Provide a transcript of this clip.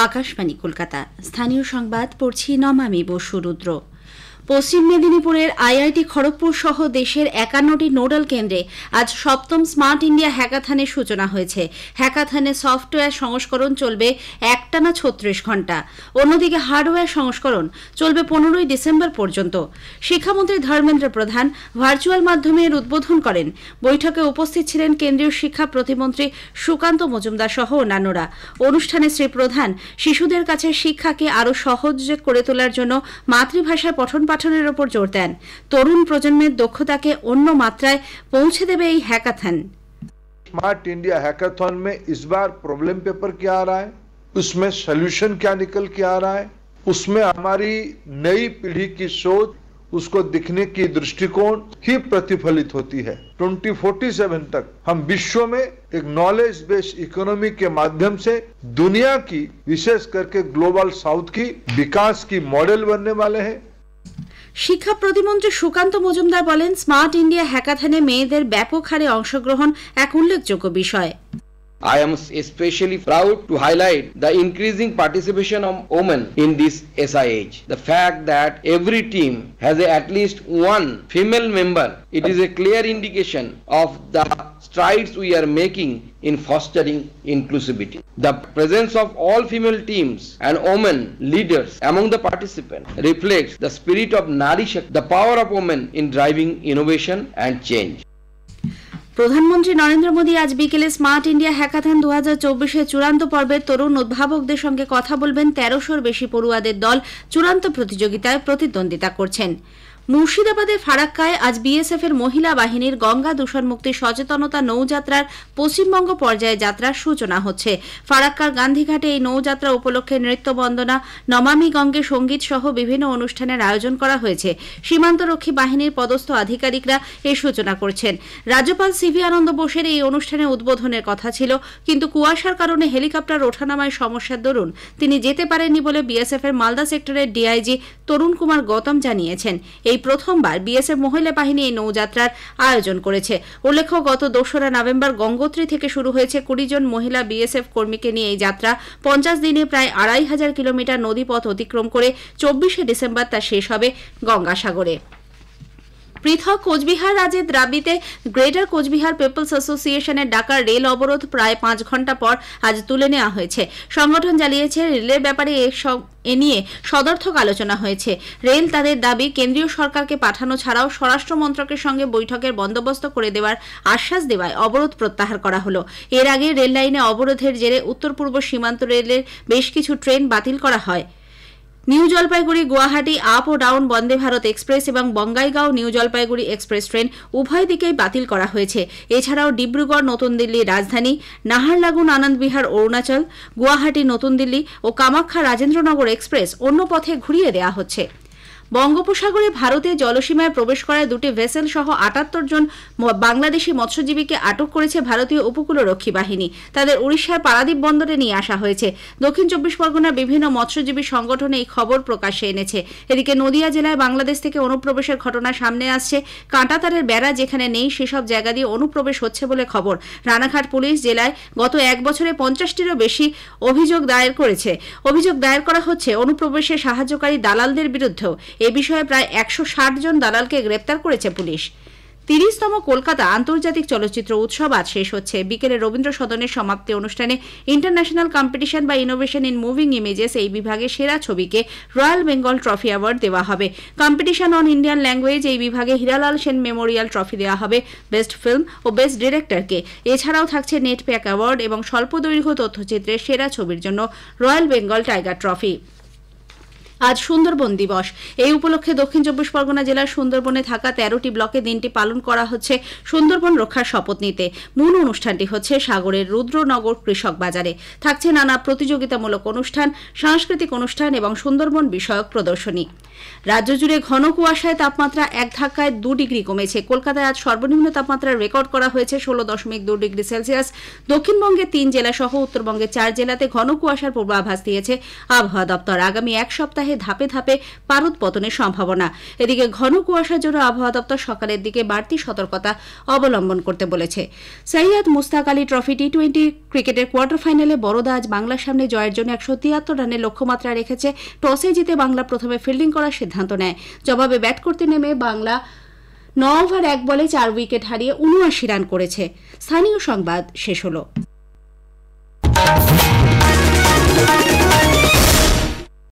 আকাশবাণী কলকাতা। স্থানীয় সংবাদ পড়ছি নমামি বসু রুদ্র। পশ্চিম মেদিনীপুরের আইআইটি খড়গপুর সহ দেশের 51টি নোডাল কেন্দ্রে আজ ৭ম স্মার্ট ইন্ডিয়া হ্যাকাথনের সূচনা হয়েছে। হ্যাকাথনে সফটওয়্যার সংস্করণ চলবে একটানা ৩৬ ঘণ্টা। অন্যদিকে হার্ডওয়্যার সংস্করণ চলবে ১৫ই ডিসেম্বর পর্যন্ত। শিক্ষামন্ত্রী ধর্মেন্দ্র প্রধান ভার্চুয়াল মাধ্যমে এর উদ্বোধন করেন। বৈঠকে উপস্থিত ছিলেন কেন্দ্রীয় শিক্ষা প্রতিমন্ত্রী সুকান্ত মজুমদার সহ অন্যান্যরা। অনুষ্ঠানে শ্রী প্রধান শিশুদের কাছে শিক্ষাকে আরও সহজ করে তোলার জন্য মাতৃভাষায় পঠন পাঠনের উপর জোর দেন। তরুণ প্রজন্মের দক্ষতাকে অন্য মাত্রায় পৌঁছে দেবে এই হ্যাকাথন। स्मार्ट इंडिया हैकाथन में इस बार प्रॉब्लम पेपर क्या आ रहा है, उसमें सॉल्यूशन क्या निकल के आ रहा है, उसमें हमारी नई पीढ़ी की सोच, उसको दिखने की दृष्टिकोण ही प्रतिफलित होती है। 2047 तक हम विश्व में एक नॉलेज बेस्ड इकोनॉमी के माध्यम से दुनिया की, विशेष करके ग्लोबल साउथ की विकास की मॉडल बनने वाले हैं। শিক্ষা প্রতিমন্ত্রী সুকান্ত মজুমদার বলেন, স্মার্ট ইন্ডিয়া হ্যাকাথনে মেয়েদের ব্যাপক হারে অংশগ্রহণ এক উল্লেখযোগ্য বিষয়। I am especially proud to highlight the increasing participation of women in this SIH. The fact that every team has at least one female member, it is a clear indication of the strides we are making in fostering inclusivity. The presence of all female teams and women leaders among the participants reflects the spirit of Nari Shakti, the power of women in driving innovation and change. প্রধানমন্ত্রী নরেন্দ্র মোদী আজ বিকেলে smart India hackathon 2024-এর চূড়ান্ত পর্বের তরুণ উদ্ভাবকদের সঙ্গে কথা বলবেন। ১৩০০-র বেশি পড়ুয়াদের দল চূড়ান্ত প্রতিযোগিতায় প্রতিদ্বন্দ্বিতা করছেন। মুর্শিদাবাদের ফারাক্কায় আজ বিএসএফ এর মহিলা বাহিনীর গঙ্গা দূষণ মুক্তি সচেতনতা নৌযাত্রার পশ্চিমবঙ্গ পর্যায়ে যাত্রার সূচনা হচ্ছে। ফারাক্কার গান্ধীঘাটে এই নৌযাত্রা উপলক্ষে নৃত্য বন্দনা, নমামি গঙ্গে সঙ্গীত সহ বিভিন্ন অনুষ্ঠানের আয়োজন করা হয়েছে। সীমান্তরক্ষী বাহিনীর পদস্থ আধিকারিকরা এই সূচনা করছেন। রাজ্যপাল সিভি আনন্দ বোসের এই অনুষ্ঠানে উদ্বোধনের কথা ছিল, কিন্তু কুয়াশার কারণে হেলিকপ্টার ওঠানামায় সমস্যার দরুন তিনি যেতে পারেননি বলে বিএসএফ এর মালদা সেক্টরের ডিআইজি তরুণ কুমার গৌতম জানিয়েছেন। এই প্রথমবার বিএসএফ মহিলা বাহিনী এই নৌযাত্রার আয়োজন করেছে। উল্লেখ্য, গত ২রা নভেম্বর গঙ্গোত্রী থেকে শুরু হয়েছে ২০ জন মহিলা বিএসএফ কর্মীকে নিয়ে এই যাত্রা। ৫০ দিনে প্রায় ২৫০০ কিলোমিটার নদীপথ অতিক্রম করে ২৪শে ডিসেম্বর তা শেষ হবে গঙ্গাসাগরে। পৃথক কোচবিহার রাজ্যের দাবিতে গ্রেটার কোচবিহার পিপলস অ্যাসোসিয়েশনের ডাকা রেল অবরোধ প্রায় ৫ ঘণ্টা পর আজ তুলে নেওয়া হয়েছে। সংগঠন জানিয়েছে, রেলের ব্যাপারে এ নিয়ে সদর্থক আলোচনা হয়েছে। রেল তাদের দাবি কেন্দ্রীয় সরকারকে পাঠানো ছাড়াও স্বরাষ্ট্র মন্ত্রকের সঙ্গে বৈঠকের বন্দোবস্ত করে দেওয়ার আশ্বাস দেওয়ায় অবরোধ প্রত্যাহার করা হলো। এর আগে রেল লাইনে অবরোধের জেরে উত্তর পূর্ব সীমান্ত রেলের বেশ কিছু ট্রেন বাতিল করা হয়। নিউ জলপাইগুড়ি গুয়াহাটি আপ ও ডাউন বন্দে ভারত এক্সপ্রেস এবং Bongaigaon new Jalpaiguri express train উভয় দিকেই বাতিল করা হয়েছে। এছাড়াও ডিব্রুগড় নতুন দিল্লি রাজধানী, নাহারলাগুন আনন্দ বিহার অরুণাচল, গুয়াহাটি নতুন দিল্লি ও কামাখ্যা রাজেন্দ্রনগর এক্সপ্রেস অন্য পথে ঘুরিয়ে দেওয়া হচ্ছে। বঙ্গোপসাগরে ভারতের জলসীমায় প্রবেশ করায় দুটি ভেসেল সহ ৭৮ জন বাংলাদেশি মৎস্যজীবীকে আটক করেছে ভারতীয় উপকূলরক্ষী বাহিনী। তাদের উড়িষ্যার পারাদীপ বন্দরে নিয়ে আসা হয়েছে। দক্ষিণ ২৪ পরগনার বিভিন্ন মৎস্যজীবী সংগঠন এই খবর প্রকাশ্যে এনেছে। এদিকে নদিয়া জেলায় বাংলাদেশ থেকে অনুপ্রবেশের ঘটনা সামনে আসছে। কাঁটাতারের বেড়া যেখানে নেই সেসব জায়গা দিয়ে অনুপ্রবেশ হচ্ছে বলে খবর। রানাঘাট পুলিশ জেলায় গত এক বছরে ৫০টিরও বেশি অভিযোগ দায়ের করেছে। অভিযোগ দায়ের করা হচ্ছে অনুপ্রবেশে সাহায্যকারী দালালদের বিরুদ্ধেও। এ বিষয়ে প্রায় ১৬০ জন দালালকে গ্রেপ্তার করেছে পুলিশ। ৩০তম কলকাতা আন্তর্জাতিক চলচ্চিত্র উৎসব আজ শেষ হচ্ছে। বিকেলে রবীন্দ্র সদনের সমাপ্তি অনুষ্ঠানে ইন্টারন্যাশনাল কম্পিটিশন বা ইনোভেশন ইন মুভিং ইমেজেস এই বিভাগে সেরা ছবিকে রয়্যাল বেঙ্গল ট্রফি অ্যাওয়ার্ড দেওয়া হবে। কম্পিটিশন অন ইন্ডিয়ান ল্যাঙ্গুয়েজ এই বিভাগে হীরালাল সেন মেমোরিয়াল ট্রফি দেওয়া হবে বেস্ট ফিল্ম ও বেস্ট ডিরেক্টরকে। এছাড়াও থাকছে নেট প্যাক অ্যাওয়ার্ড এবং স্বল্প দৈর্ঘ্য তথ্যচিত্রের সেরা ছবির জন্য রয়্যাল বেঙ্গল টাইগার ট্রফি। আজ সুন্দরবন দিবস। এই উপলক্ষে দক্ষিণ ২৪ পরগনা জেলার সুন্দরবনে থাকা ১৩টি ব্লকে দিনটি পালন করা হচ্ছে সুন্দরবন রক্ষার শপথ নিতে। মূল অনুষ্ঠানটি হচ্ছে সাগরের রুদ্রনগর কৃষক বাজারে। থাকছে নানা প্রতিযোগিতামূলক অনুষ্ঠান, সাংস্কৃতিক অনুষ্ঠান এবং সুন্দরবন বিষয়ক প্রদর্শনী। রাজ্য জুড়ে ঘন কুয়াশায় তাপমাত্রা এক ধাক্কায় ২ ডিগ্রি কমেছে। কলকাতায় আজ সর্বনিম্ন তাপমাত্রা রেকর্ড করা হয়েছে ১৬.২ ডিগ্রি সেলসিয়াস। দক্ষিণবঙ্গের ৩ জেলা সহ উত্তরবঙ্গের ৪ জেলাতে ঘন কুয়াশার পূর্বাভাস দিয়েছে আবহাওয়া দপ্তর। আগামী এক সপ্তাহে সপ্তাহে ধাপে ধাপে পারদ পতনের সম্ভাবনা। এদিকে ঘন কুয়াশার জন্য আবহাওয়া দপ্তর সকালের দিকে বাড়তি সতর্কতা অবলম্বন করতে বলেছে। সৈয়দ মুস্তাক আলী ট্রফি টি-20 ক্রিকেটের কোয়ার্টার ফাইনালে বরোদা আজ বাংলার সামনে জয়ের জন্য 173 রানের লক্ষ্যমাত্রা রেখেছে। টসে জিতে বাংলা প্রথমে ফিল্ডিং করার সিদ্ধান্ত নেয়। জবাবে ব্যাট করতে নেমে বাংলা 9 ওভার 1 বলে 4 উইকেট হারিয়ে 79 রান করেছে। স্থানীয় সংবাদ শেষ হলো।